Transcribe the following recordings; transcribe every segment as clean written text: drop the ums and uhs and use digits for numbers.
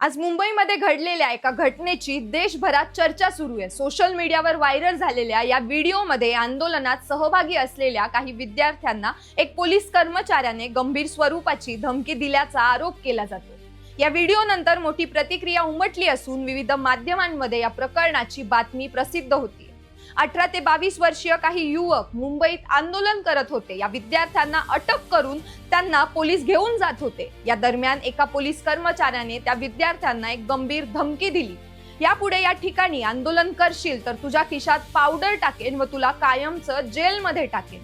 आज मुंबईमध्ये घडलेल्या एका घटनेची देशभरात चर्चा सुरू आहे। सोशल मीडियावर व्हायरल झालेल्या या व्हिडिओमध्ये आंदोलनात सहभागी असलेल्या काही विद्यार्थ्यांना एक पोलीस कर्मचाऱ्याने गंभीर स्वरूपाची धमकी दिल्याचा आरोप केला जातो। या व्हिडिओनंतर मोठी प्रतिक्रिया उमटली असून विविध माध्यमांमध्ये या प्रकरणाची बातमी प्रसिद्ध होती। 18 ते 22 वर्षीय काही युवक मुंबईत आंदोलन करत होते। या विद्यार्थ्यांना अटक करून त्यांना पोलीस घेऊन जात होते। या दरम्यान एका पोलीस कर्मचाऱ्याने त्या विद्यार्थ्यांना एक गंभीर धमकी दिली। यापुढे या ठिकाणी आंदोलन करशील तर तुझ्या खिशात पावडर टाकेन व तुला कायमचं जेलमध्ये टाकेन।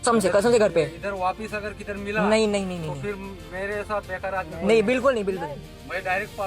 समझे कसम से घर पे इधर वापिस अगर किधर मिला नहीं नहीं नहीं तो नहीं फिर मेरे साथ बेकार आदमी नहीं बिल्कुल नहीं बिल्कुल मैं डायरेक्ट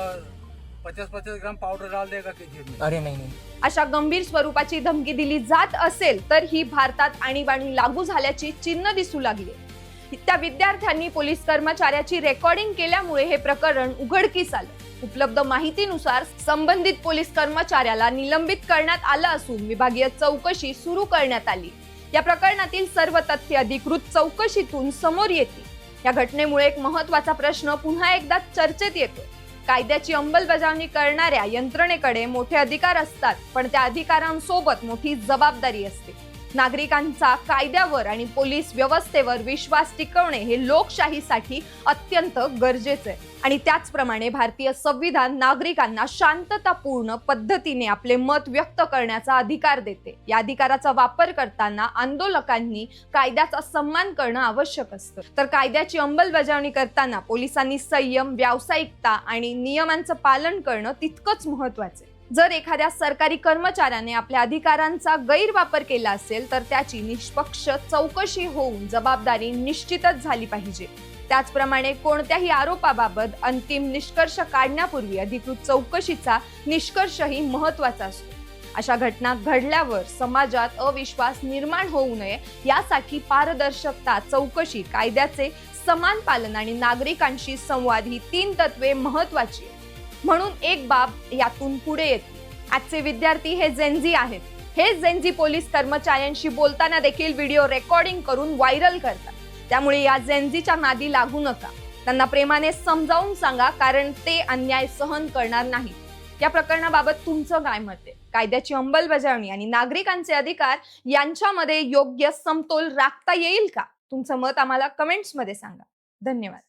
50-50 ग्राम पाउडर डाल देगा कि जेब में। अरे नहीं नहीं अशा गंभीर स्वरूपाची धमकी दिली जात असेल तर ही भारतात आणीबाणी लागू झाल्याची चिन्ह दिसू लागली। त्या विद्यार्थ्यांनी पोलीस कर्मचाऱ्याची रेकॉर्डिंग केल्यामुळे हे प्रकरण उघडकीस आलं। उपलब्ध माहितीनुसार संबंधित पोलीस कर्मचाऱ्याला निलंबित करण्यात आलं असून विभागीय चौकशी सुरू करण्यात आली। या प्रकरणातील सर्व तथ्य अधिकृत चौकशीतून समोर येतील। या घटनेमुळे एक महत्त्वाचा प्रश्न पुन्हा एकदा चर्चेत येतो। कायद्याची अंमलबजावणी करणाऱ्या यंत्रणेकडे मोठे अधिकार असतात, पण त्या अधिकारांसोबत मोठी जबाबदारी असते। नागरिकांचा कायद्यावर आणि पोलीस व्यवस्थेवर विश्वास टिकवणे हे लोकशाहीसाठी अत्यंत गरजेचे आहे। आणि त्याचप्रमाणे भारतीय संविधान नागरिकांना शांततापूर्ण पद्धतीने आपले मत व्यक्त करण्याचा अधिकार देते। या अधिकाराचा वापर करताना आंदोलकांनी कायद्याचा सन्मान करणं आवश्यक असतं। तर कायद्याची अंमलबजावणी करताना पोलिसांनी संयम, व्यावसायिकता आणि नियमांचं पालन करणं तितकंच महत्त्वाचं आहे। जर एखाद्या सरकारी कर्मचाऱ्याने आपल्या अधिकारांचा गैरवापर केला असेल तर त्याची निष्पक्ष चौकशी होऊन जबाबदारी निश्चितच झाली पाहिजे। त्याचप्रमाणे कोणत्याही आरोपाबाबत अंतिम निष्कर्ष काढण्यापूर्वी अधिकृत चौकशीचा निष्कर्षही महत्त्वाचा असतो। अशा घटना घडल्यावर समाजात अविश्वास निर्माण होऊ नये यासाठी पारदर्शकता, चौकशी, कायद्याचे समान पालन आणि नागरिकांशी संवाद ही 3 तत्वे महत्त्वाची आहेत। म्हणून एक बाब यातून पुढे येते। आजचे विद्यार्थी हे जेनझी आहेत। हे जेनझी पोलीस कर्मचाऱ्यांशी बोलताना देखील व्हिडिओ रेकॉर्डिंग करून व्हायरल करतात। त्यामुळे या जेनझीच्या नादी लागू नका। त्यांना प्रेमाने समजावून सांगा, कारण ते अन्याय सहन करणार नाहीत। या प्रकरणाबाबत तुमचं काय मत आहे? कायद्याची अंमलबजावणी आणि नागरिकांचे अधिकार यांच्यामध्ये योग्य समतोल राखता येईल का? तुमचं मत आम्हाला कमेंट्समध्ये सांगा। धन्यवाद।